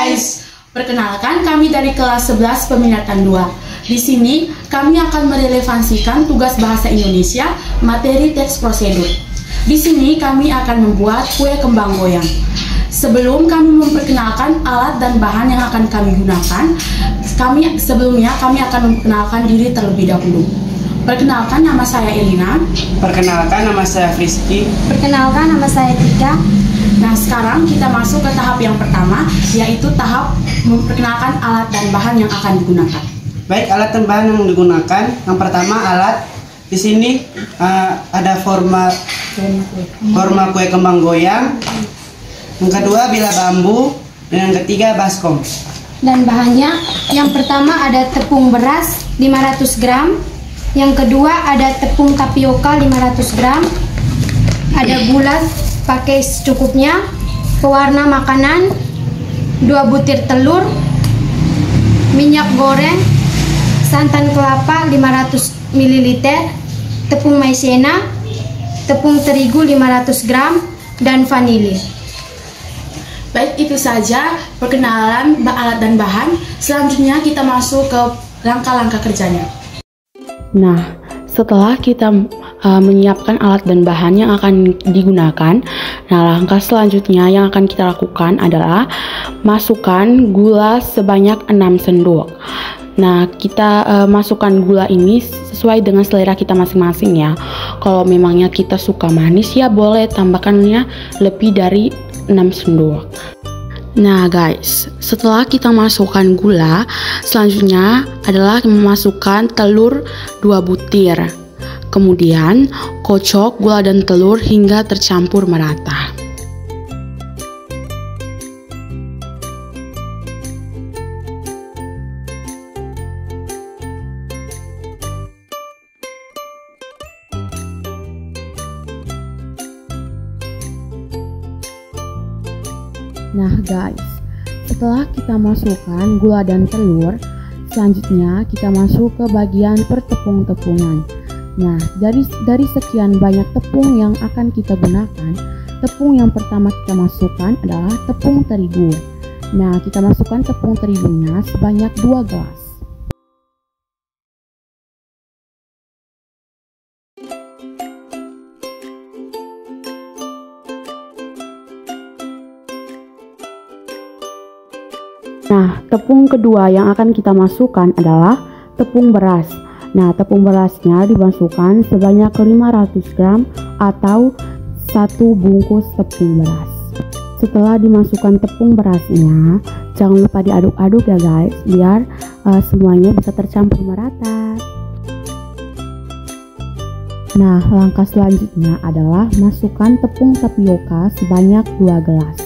guys, perkenalkan kami dari kelas 11 peminatan 2. Di sini kami akan merelevansikan tugas bahasa Indonesia materi teks prosedur. Di sini kami akan membuat kue kembang goyang. Sebelum kami memperkenalkan alat dan bahan yang akan kami gunakan, sebelumnya kami akan memperkenalkan diri terlebih dahulu. Perkenalkan, nama saya Elina. Perkenalkan, nama saya Frisky. Perkenalkan, nama saya Tika. Nah, sekarang kita masuk ke tahap yang pertama, yaitu tahap memperkenalkan alat dan bahan yang akan digunakan. Baik, alat dan bahan yang digunakan. Yang pertama alat. Di sini ada forma kue kembang goyang. Yang kedua bilah bambu. Dan yang ketiga baskom. Dan bahannya, yang pertama ada tepung beras 500 gram. Yang kedua ada tepung tapioka 500 gram. Ada gula pakai secukupnya, pewarna makanan, 2 butir telur, minyak goreng, santan kelapa 500 ml, tepung maizena, tepung terigu 500 gram, dan vanili. Baik, itu saja perkenalan alat dan bahan. Selanjutnya kita masuk ke langkah-langkah kerjanya. Nah, setelah kita menyiapkan alat dan bahan yang akan digunakan, nah langkah selanjutnya yang akan kita lakukan adalah masukkan gula sebanyak 6 sendok. Nah, kita masukkan gula ini sesuai dengan selera kita masing-masing ya. Kalau memangnya kita suka manis ya boleh tambahkannya lebih dari 6 sendok. Nah guys, setelah kita masukkan gula, selanjutnya adalah memasukkan telur 2 butir. Kemudian kocok gula dan telur hingga tercampur merata. Nah guys, setelah kita masukkan gula dan telur, selanjutnya kita masuk ke bagian pertepung-tepungan. Nah, dari sekian banyak tepung yang akan kita gunakan, tepung yang pertama kita masukkan adalah tepung terigu. Nah, kita masukkan tepung terigunya sebanyak 2 gelas. Nah, tepung kedua yang akan kita masukkan adalah tepung beras. Nah, tepung berasnya dimasukkan sebanyak 500 gram atau 1 bungkus tepung beras. Setelah dimasukkan tepung berasnya, jangan lupa diaduk-aduk ya guys, biar semuanya bisa tercampur merata. Nah, langkah selanjutnya adalah masukkan tepung tapioka sebanyak 2 gelas.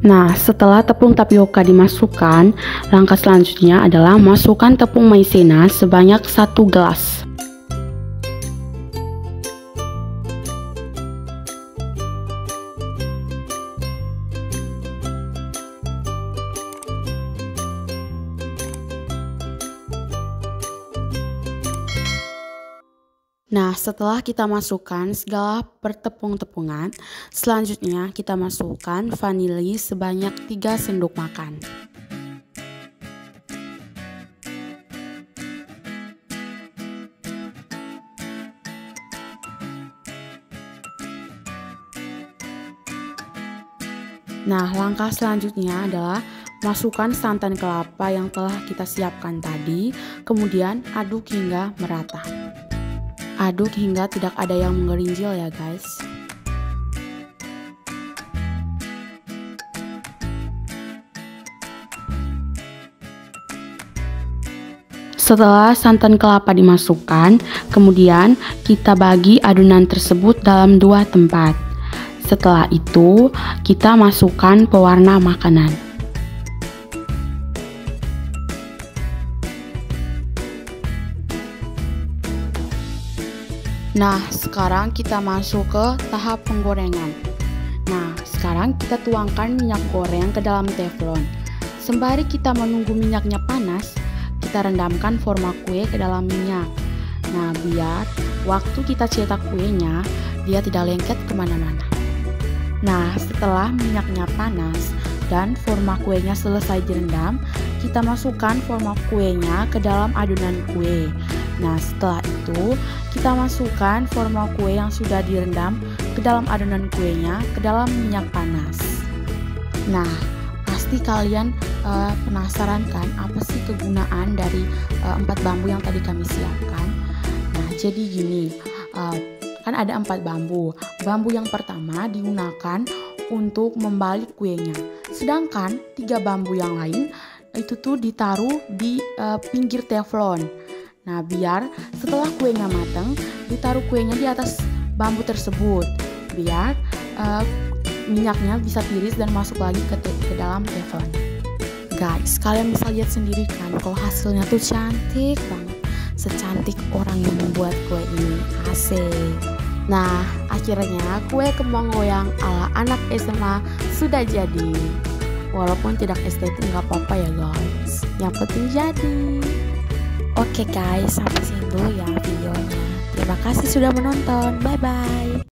Nah, setelah tepung tapioka dimasukkan, langkah selanjutnya adalah masukkan tepung maizena sebanyak 1 gelas. Nah, setelah kita masukkan segala pertepung-tepungan, selanjutnya kita masukkan vanili sebanyak 3 sendok makan. Nah, langkah selanjutnya adalah masukkan santan kelapa yang telah kita siapkan tadi, kemudian aduk hingga merata. Aduk hingga tidak ada yang menggerinjil ya guys. Setelah santan kelapa dimasukkan, kemudian kita bagi adonan tersebut dalam 2 tempat. Setelah itu, kita masukkan pewarna makanan. Nah, sekarang kita masuk ke tahap penggorengan. Nah, sekarang kita tuangkan minyak goreng ke dalam teflon. sembari kita menunggu minyaknya panas, kita rendamkan forma kue ke dalam minyak. Nah, biar waktu kita cetak kuenya, dia tidak lengket kemana-mana. Nah, setelah minyaknya panas dan forma kuenya selesai direndam, kita masukkan forma kuenya ke dalam adonan kue. Nah, setelah itu kita masukkan forma kue yang sudah direndam ke dalam adonan kuenya ke dalam minyak panas. Nah, pasti kalian penasaran kan apa sih kegunaan dari 4 bambu yang tadi kami siapkan? Nah, jadi gini, kan ada 4 bambu. Bambu yang pertama digunakan untuk membalik kuenya, sedangkan 3 bambu yang lain itu tuh ditaruh di pinggir teflon. Nah, biar setelah kuenya matang, ditaruh kuenya di atas bambu tersebut, biar minyaknya bisa tiris dan masuk lagi ke dalam teflon. Guys, kalian bisa lihat sendiri kan kalau hasilnya tuh cantik banget, secantik orang yang membuat kue ini. Asik. Nah, akhirnya kue kembang goyang ala anak SMA sudah jadi. Walaupun tidak estetik nggak apa-apa ya guys, yang penting jadi. Oke guys, sampai sini dulu ya videonya. Terima kasih sudah menonton, bye bye.